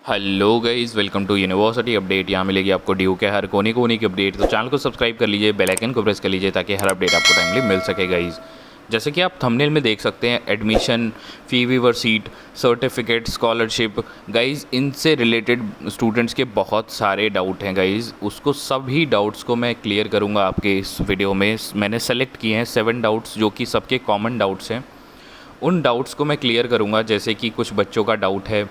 Hello guys, welcome to university update. यहाँ मिलेगी आपको ड्यू के हर कोने कोने की अपडेट। तो चैनल को सब्सक्राइब कर लीजिए, बेल आइकन को प्रेस कर लीजिए ताकि हर अपडेट आपको टाइमली मिल सके गाइस। जैसे कि आप थंबनेल में देख सकते हैं, admission, fee waiver seat, certificate, scholarship guys, इनसे रिलेटेड स्टूडेंट्स के बहुत सारे डाउट हैं गाइस। उसको सभी डाउट्स को मैं क्लियर करूँगा आपके इस वीडियो में। मैंने सेलेक्ट किए हैं 7 डाउट्स जो कि सबके कॉमन डाउट्स हैं। उन डाउट्स को मैं क्लियर करूँगा। जैसे कि कुछ बच्चों का डाउट है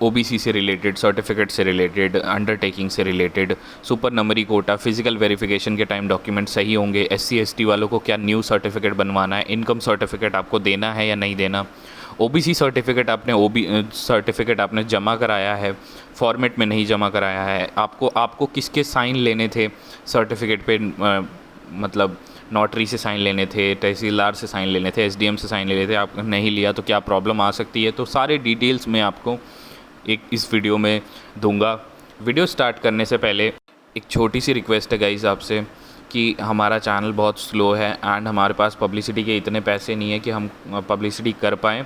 ओबीसी से रिलेटेड, सर्टिफिकेट से रिलेटेड, अंडरटेकिंग से रिलेटेड, सुपर नंबरी कोटा, फिजिकल वेरिफिकेशन के टाइम डॉक्यूमेंट सही होंगे, एससी एसटी वालों को क्या न्यू सर्टिफिकेट बनवाना है, इनकम सर्टिफिकेट आपको देना है या नहीं देना, ओबीसी सर्टिफिकेट आपने जमा कराया है, फॉर्मेट में नहीं जमा कराया है, आपको किसके साइन लेने थे सर्टिफिकेट पे, मतलब नोटरी से साइन लेने थे, तहसीलदार से साइन लेने थे, एसडीएम से साइन लेने थे, आप नहीं लिया तो क्या प्रॉब्लम आ सकती है। तो सारे डिटेल्स मैं आपको इस वीडियो में दूंगा। वीडियो स्टार्ट करने से पहले एक छोटी सी रिक्वेस्ट है गाइस आपसे कि हमारा चैनल बहुत स्लो है एंड हमारे पास पब्लिसिटी के इतने पैसे नहीं है कि हम पब्लिसिटी कर पाएँ,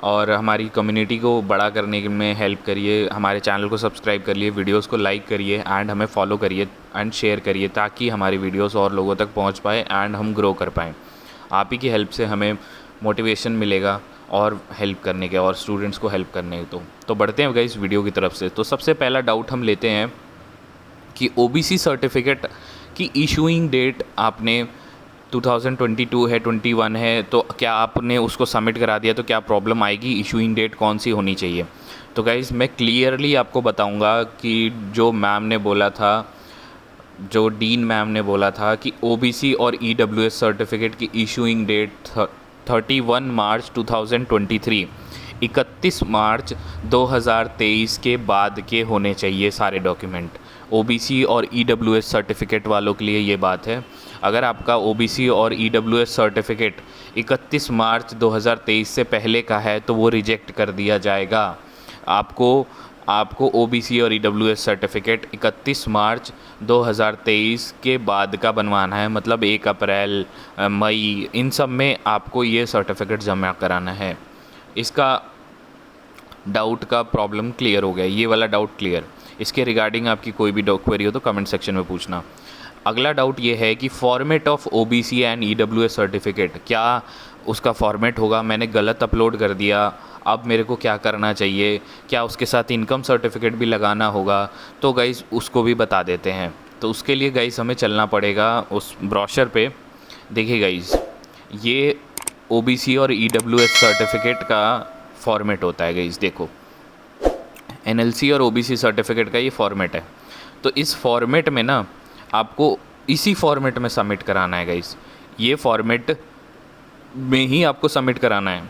और हमारी कम्युनिटी को बड़ा करने में हेल्प करिए। हमारे चैनल को सब्सक्राइब करिए, वीडियोस को लाइक करिए एंड हमें फॉलो करिए एंड शेयर करिए ताकि हमारी वीडियोस और लोगों तक पहुंच पाए एंड हम ग्रो कर पाएँ। आप ही की हेल्प से हमें मोटिवेशन मिलेगा और हेल्प करने के, और स्टूडेंट्स को हेल्प करने के। तो बढ़ते हैं गाइस वीडियो की तरफ से। तो सबसे पहला डाउट हम लेते हैं कि ओबीसी सर्टिफिकेट की इशूइंग डेट आपने 2022 है, 21 है, तो क्या आपने उसको सबमिट करा दिया तो क्या प्रॉब्लम आएगी, इशूइंग डेट कौन सी होनी चाहिए। तो गाइज़ मैं क्लियरली आपको बताऊंगा कि जो मैम ने बोला था, जो डीन मैम ने बोला था कि ओबीसी और ईडब्ल्यूएस सर्टिफिकेट की इशूइंग डेट 31 मार्च 2023, 31 मार्च 2023 के बाद के होने चाहिए सारे डॉक्यूमेंट। ओबीसी और ईडब्ल्यूएस सर्टिफिकेट वालों के लिए ये बात है। अगर आपका ओबीसी और ईडब्ल्यूएस सर्टिफिकेट 31 मार्च 2023 से पहले का है तो वो रिजेक्ट कर दिया जाएगा। आपको ओबीसी और ईडब्ल्यूएस सर्टिफिकेट 31 मार्च 2023 के बाद का बनवाना है, मतलब 1 अप्रैल, मई, इन सब में आपको ये सर्टिफिकेट जमा कराना है। इसका डाउट का प्रॉब्लम क्लियर हो गया, ये वाला डाउट क्लियर। इसके रिगार्डिंग आपकी कोई भी क्वेरी हो तो कमेंट सेक्शन में पूछना। अगला डाउट ये है कि format of OBC and EWS certificate, क्या उसका फॉर्मेट होगा, मैंने गलत अपलोड कर दिया, अब मेरे को क्या करना चाहिए, क्या उसके साथ इनकम सर्टिफिकेट भी लगाना होगा। तो गाइस उसको भी बता देते हैं। तो उसके लिए गाइस हमें चलना पड़ेगा उस ब्रोशर पे। देखिए गाइस, ये ओबीसी और ईडब्ल्यूएस सर्टिफिकेट का फॉर्मेट होता है गाइस। देखो, एनएलसी और ओबीसी सर्टिफिकेट का ये फॉर्मेट है। तो इस फॉर्मेट में ना आपको इसी फॉर्मेट में सबमिट कराना है गाइस। ये फॉर्मेट में ही आपको सबमिट कराना है।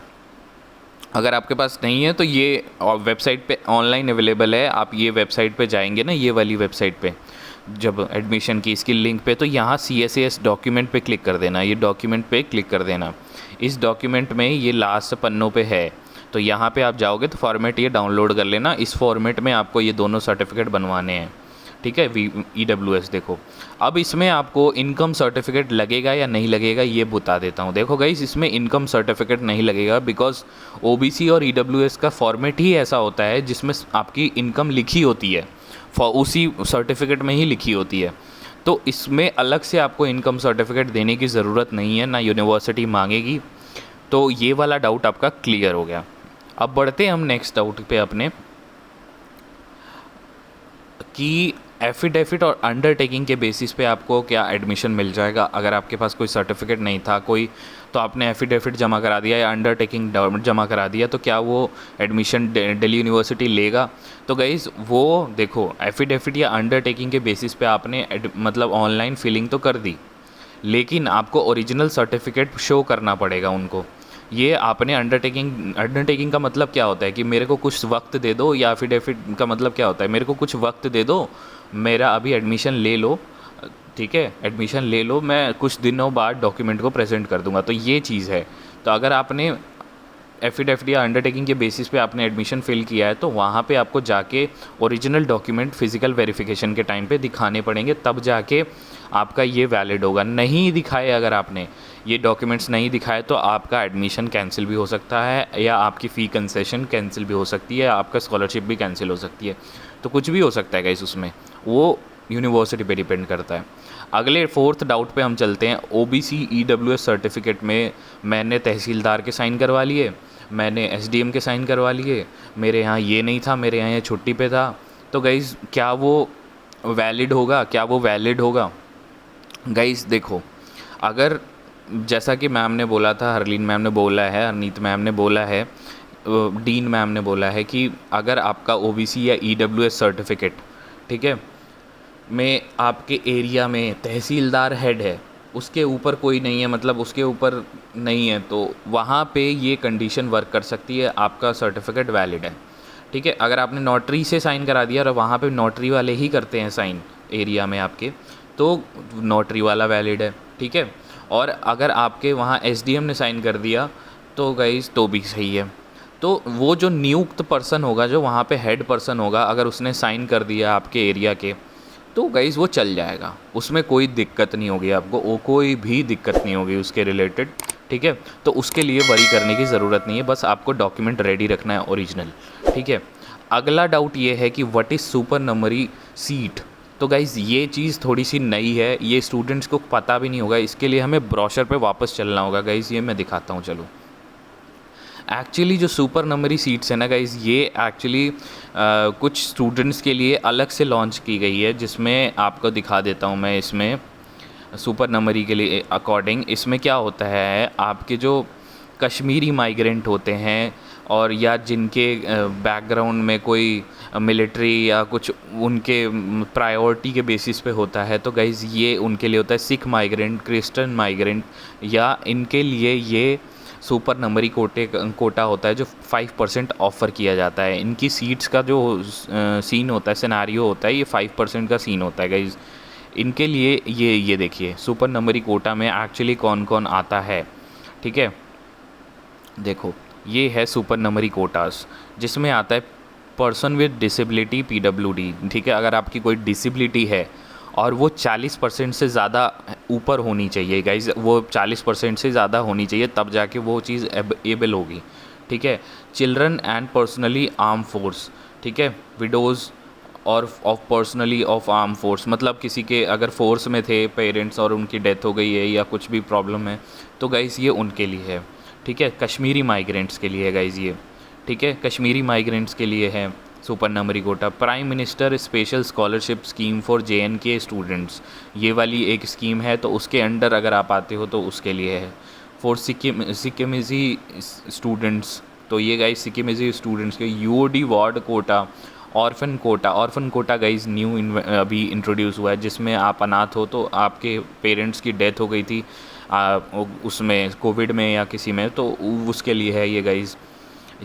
अगर आपके पास नहीं है तो ये वेबसाइट पे ऑनलाइन अवेलेबल है। आप ये वेबसाइट पे जाएंगे ना, ये वाली वेबसाइट पे, जब एडमिशन की इसकी लिंक पे, तो यहाँ CSAS डॉक्यूमेंट पे क्लिक कर देना। ये डॉक्यूमेंट पे क्लिक कर देना। इस डॉक्यूमेंट में ये लास्ट पन्नों पे है, तो यहाँ पे आप जाओगे तो फॉर्मेट ये डाउनलोड कर लेना। इस फॉर्मेट में आपको ये दोनों सर्टिफिकेट बनवाने हैं, ठीक है। ईडब्ल्यूएस देखो, अब इसमें आपको इनकम सर्टिफिकेट लगेगा या नहीं लगेगा ये बता देता हूँ। देखो गाइस, इसमें इनकम सर्टिफिकेट नहीं लगेगा बिकॉज ओबीसी और ईडब्ल्यूएस का फॉर्मेट ही ऐसा होता है जिसमें आपकी इनकम लिखी होती है, उसी सर्टिफिकेट में ही लिखी होती है। तो इसमें अलग से आपको इनकम सर्टिफिकेट देने की ज़रूरत नहीं है, ना यूनिवर्सिटी मांगेगी। तो ये वाला डाउट आपका क्लियर हो गया। अब बढ़ते हैं हम नेक्स्ट डाउट पे अपने, कि एफिडेविट और अंडरटेकिंग के बेसिस पे आपको क्या एडमिशन मिल जाएगा। अगर आपके पास कोई सर्टिफिकेट नहीं था कोई, तो आपने एफिडेविट जमा करा दिया या अंडरटेकिंग जमा करा दिया, तो क्या वो एडमिशन दिल्ली यूनिवर्सिटी लेगा। तो गाइज़ वो देखो, एफिडेविट या अंडरटेकिंग के बेसिस पे आपने मतलब ऑनलाइन फिलिंग तो कर दी, लेकिन आपको ओरिजिनल सर्टिफिकेट शो करना पड़ेगा उनको। ये आपने अंडरटेकिंग का मतलब क्या होता है कि मेरे को कुछ वक्त दे दो, या एफिडेविट का मतलब क्या होता है मेरे को कुछ वक्त दे दो, मेरा अभी एडमिशन ले लो, ठीक है, एडमिशन ले लो, मैं कुछ दिनों बाद डॉक्यूमेंट को प्रेजेंट कर दूंगा। तो ये चीज़ है। तो अगर आपने एफिडेविट या अंडरटेकिंग के बेसिस पे आपने एडमिशन फिल किया है तो वहाँ पे आपको जाके ओरिजिनल डॉक्यूमेंट फिज़िकल वेरिफिकेशन के टाइम पे दिखाने पड़ेंगे, तब जाके आपका ये वैलिड होगा। नहीं दिखाए अगर आपने ये डॉक्यूमेंट्स नहीं दिखाए तो आपका एडमिशन कैंसिल भी हो सकता है, या आपकी फ़ी कंसेशन कैंसिल भी हो सकती है, आपका स्कॉलरशिप भी कैंसिल हो सकती है। तो कुछ भी हो सकता है गाइस, उसमें वो यूनिवर्सिटी पे डिपेंड करता है। अगले फोर्थ डाउट पे हम चलते हैं। ओबीसी ईडब्ल्यूएस सर्टिफिकेट में मैंने तहसीलदार के साइन करवा लिए, मैंने एसडीएम के साइन करवा लिए, मेरे यहाँ ये नहीं था, मेरे यहाँ ये छुट्टी पे था, तो गाइस क्या वो वैलिड होगा? क्या वो वैलिड होगा? गाइस देखो, अगर जैसा कि मैम ने बोला था, हरलीन मैम ने बोला है, हरनीत मैम ने बोला है, डीन मैम ने बोला है कि अगर आपका ओबीसी या ईडब्ल्यूएस सर्टिफिकेट, ठीक है, में आपके एरिया में तहसीलदार हेड है, उसके ऊपर कोई नहीं है, मतलब उसके ऊपर नहीं है, तो वहाँ पे ये कंडीशन वर्क कर सकती है, आपका सर्टिफिकेट वैलिड है। ठीक है, अगर आपने नोटरी से साइन करा दिया और वहाँ पे नोटरी वाले ही करते हैं साइन एरिया में आपके, तो नोटरी वाला वैलिड है। ठीक है, और अगर आपके वहाँ एसडीएम ने साइन कर दिया तो गाइस तो भी सही है। तो वो जो नियुक्त पर्सन होगा, जो वहाँ पे हेड पर्सन होगा, अगर उसने साइन कर दिया आपके एरिया के, तो गाइस वो चल जाएगा, उसमें कोई दिक्कत नहीं होगी आपको, वो कोई भी दिक्कत नहीं होगी उसके रिलेटेड। ठीक है, तो उसके लिए वरी करने की ज़रूरत नहीं है, बस आपको डॉक्यूमेंट रेडी रखना है ओरिजिनल। ठीक है, अगला डाउट ये है कि व्हाट इज़ सुपर नंबरी सीट। तो गाइज़ ये चीज़ थोड़ी सी नई है, ये स्टूडेंट्स को पता भी नहीं होगा, इसके लिए हमें ब्रोशर पे वापस चलना होगा। गाइज़ ये मैं दिखाता हूँ, चलो। एक्चुअली जो सुपर नंबरी सीट्स है ना गाइज़, ये एक्चुअली कुछ स्टूडेंट्स के लिए अलग से लॉन्च की गई है, जिसमें आपको दिखा देता हूँ मैं। इसमें सुपर नंबरी के लिए अकॉर्डिंग इसमें क्या होता है, आपके जो कश्मीरी माइग्रेंट होते हैं और या जिनके बैकग्राउंड में कोई मिलिट्री या कुछ उनके प्रायोरिटी के बेसिस पे होता है, तो गाइज़ ये उनके लिए होता है। सिख माइग्रेंट, क्रिश्चियन माइग्रेंट, या इनके लिए ये सुपर नंबरी कोटा होता है, जो 5% ऑफ़र किया जाता है। इनकी सीट्स का जो सीन होता है, सिनारियो होता है, ये 5% का सीन होता है गाइज़। इनके लिए ये देखिए सुपर नंबरी कोटा में एक्चुअली कौन कौन आता है। ठीक है, देखो ये है सुपर नंबरी कोटास, जिसमें आता है पर्सन विद डिसेबिलिटी पीडब्ल्यूडी। ठीक है, अगर आपकी कोई डिसेबिलिटी है और वो 40% से ज़्यादा ऊपर होनी चाहिए गाइज, वो 40% से ज़्यादा होनी चाहिए, तब जाके वो चीज़ एबल होगी। ठीक है, children and personally arm force. ठीक है, विडोज़ और of personally of arm force, मतलब किसी के अगर फोर्स में थे पेरेंट्स और उनकी डेथ हो गई है या कुछ भी प्रॉब्लम है, तो गाइज़ ये उनके लिए है। ठीक है, कश्मीरी माइग्रेंट्स के लिए है गाइज़ ये। ठीक है, कश्मीरी माइग्रेंट्स के लिए है सुपर नंबरी quota. Prime minister special scholarship scheme for JNK students, ये वाली एक स्कीम है, तो उसके अंडर अगर आप आते हो तो उसके लिए है। फॉर सिक्किमिज़ी स्टूडेंट्स, तो ये गाइज सिक्किमिज़ी स्टूडेंट्स के। UOD ward quota, orphan quota guys new अभी इंट्रोड्यूस हुआ है, जिसमें आप अनाथ हो तो आपके पेरेंट्स की डेथ हो गई थी उसमें कोविड में या किसी में, तो उसके लिए है ये गाइज़।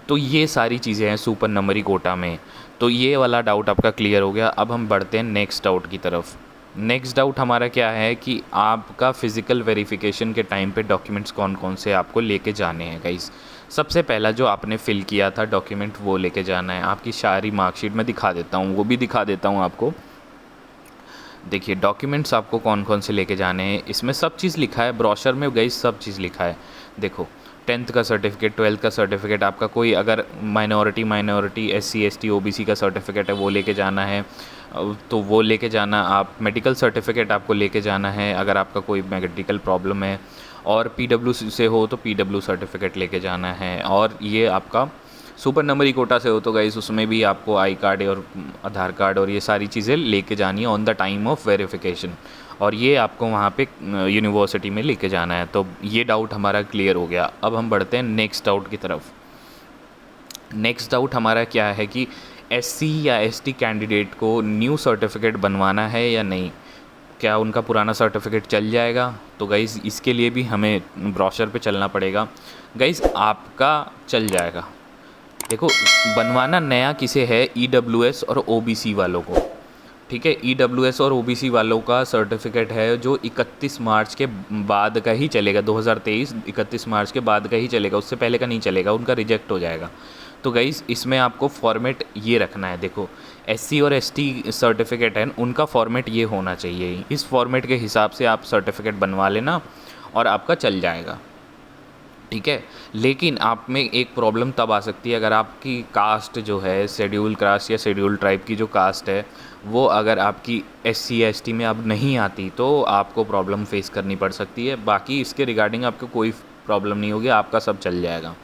तो ये सारी चीज़ें हैं सुपर नंबरी कोटा में। तो ये वाला डाउट आपका क्लियर हो गया। अब हम बढ़ते हैं नेक्स्ट डाउट की तरफ। नेक्स्ट डाउट हमारा क्या है कि आपका फ़िज़िकल वेरिफिकेशन के टाइम पे डॉक्यूमेंट्स कौन कौन से आपको लेके जाने हैं गाइस। सबसे पहला जो आपने फ़िल किया था डॉक्यूमेंट, वो लेके जाना है। आपकी सारी मार्कशीट में दिखा देता हूँ, वो भी दिखा देता हूँ आपको। देखिए डॉक्यूमेंट्स आपको कौन कौन से लेके जाने हैं, इसमें सब चीज़ लिखा है, ब्रोशर में गाइस सब चीज़ लिखा है। देखो 10th का सर्टिफिकेट, 12th का सर्टिफिकेट, आपका कोई अगर माइनॉरिटी SC ST OBC का सर्टिफिकेट है वो लेके जाना है, तो वो लेके जाना। आप मेडिकल सर्टिफिकेट आपको लेके जाना है अगर आपका कोई मेडिकल प्रॉब्लम है, और PW से हो तो PW सर्टिफिकेट लेके जाना है। और ये आपका सुपर नंबरी कोटा से हो तो गाइस उसमें भी आपको आई कार्ड और आधार कार्ड और ये सारी चीज़ें लेके जानी है on the time of verification, और ये आपको वहाँ पे यूनिवर्सिटी में लेके जाना है। तो ये डाउट हमारा क्लियर हो गया। अब हम बढ़ते हैं नेक्स्ट डाउट की तरफ। नेक्स्ट डाउट हमारा क्या है कि SC या ST कैंडिडेट को न्यू सर्टिफिकेट बनवाना है या नहीं, क्या उनका पुराना सर्टिफिकेट चल जाएगा। तो गाइज़ इसके लिए भी हमें ब्रोशर पे चलना पड़ेगा। गाइज़ आपका चल जाएगा। देखो बनवाना नया किसे है, EWS और OBC वालों को। ठीक है, EWS और OBC वालों का सर्टिफिकेट है जो 31 मार्च के बाद का ही चलेगा, 2023 31 मार्च के बाद का ही चलेगा, उससे पहले का नहीं चलेगा, उनका रिजेक्ट हो जाएगा। तो गाइज़ इसमें आपको फॉर्मेट ये रखना है, देखो SC और ST सर्टिफिकेट है उनका फॉर्मेट ये होना चाहिए, इस फॉर्मेट के हिसाब से आप सर्टिफिकेट बनवा लेना और आपका चल जाएगा, ठीक है। लेकिन आप में एक प्रॉब्लम तब आ सकती है अगर आपकी कास्ट जो है शेड्यूल कास्ट या शेड्यूल ट्राइब की जो कास्ट है वो अगर आपकी SC या ST में अब नहीं आती तो आपको प्रॉब्लम फेस करनी पड़ सकती है। बाकी इसके रिगार्डिंग आपको कोई प्रॉब्लम नहीं होगी, आपका सब चल जाएगा,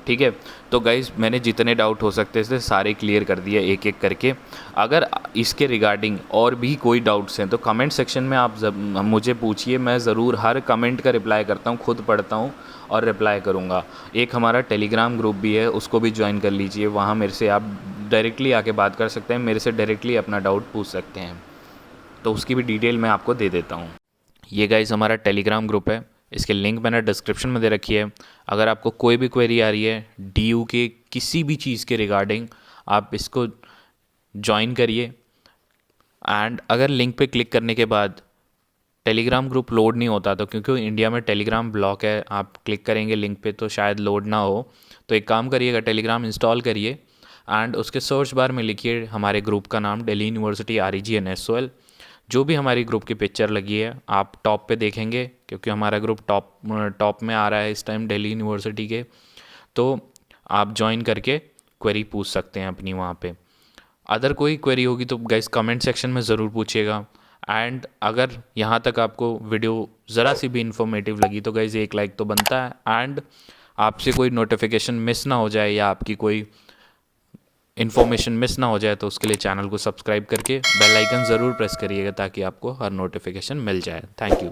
ठीक है। तो गाइज़ मैंने जितने डाउट हो सकते थे सारे क्लियर कर दिए एक एक करके। अगर इसके रिगार्डिंग और भी कोई डाउट्स हैं तो कमेंट सेक्शन में आप मुझे पूछिए, मैं ज़रूर हर कमेंट का रिप्लाई करता हूँ, खुद पढ़ता हूँ और रिप्लाई करूँगा। एक हमारा टेलीग्राम ग्रुप भी है, उसको भी ज्वाइन कर लीजिए, वहाँ मेरे से आप डायरेक्टली आके बात कर सकते हैं, मेरे से डायरेक्टली अपना डाउट पूछ सकते हैं, तो उसकी भी डिटेल मैं आपको दे देता हूँ। ये गाइज़ हमारा टेलीग्राम ग्रुप है, इसके लिंक मैंने डिस्क्रिप्शन में दे रखी है। अगर आपको कोई भी क्वेरी आ रही है DU के किसी भी चीज़ के रिगार्डिंग आप इसको ज्वाइन करिए। एंड अगर लिंक पे क्लिक करने के बाद टेलीग्राम ग्रुप लोड नहीं होता तो क्योंकि इंडिया में टेलीग्राम ब्लॉक है, आप क्लिक करेंगे लिंक पे तो शायद लोड ना हो, तो एक काम करिएगा टेलीग्राम इंस्टॉल करिए एंड उसके सर्च बार में लिखिए हमारे ग्रुप का नाम दिल्ली यूनिवर्सिटी REGNSOL। जो भी हमारी ग्रुप की पिक्चर लगी है आप टॉप पे देखेंगे क्योंकि हमारा ग्रुप टॉप में आ रहा है इस टाइम दिल्ली यूनिवर्सिटी के, तो आप ज्वाइन करके क्वेरी पूछ सकते हैं अपनी वहाँ पे। अदर कोई क्वेरी होगी तो गाइस कमेंट सेक्शन में ज़रूर पूछिएगा। एंड अगर यहाँ तक आपको वीडियो ज़रा सी भी इन्फॉर्मेटिव लगी तो गाइस एक लाइक तो बनता है। एंड आपसे कोई नोटिफिकेशन मिस ना हो जाए या आपकी कोई इन्फॉर्मेशन मिस ना हो जाए तो उसके लिए चैनल को सब्सक्राइब करके बेल आइकन ज़रूर प्रेस करिएगा ताकि आपको हर नोटिफिकेशन मिल जाए। Thank you.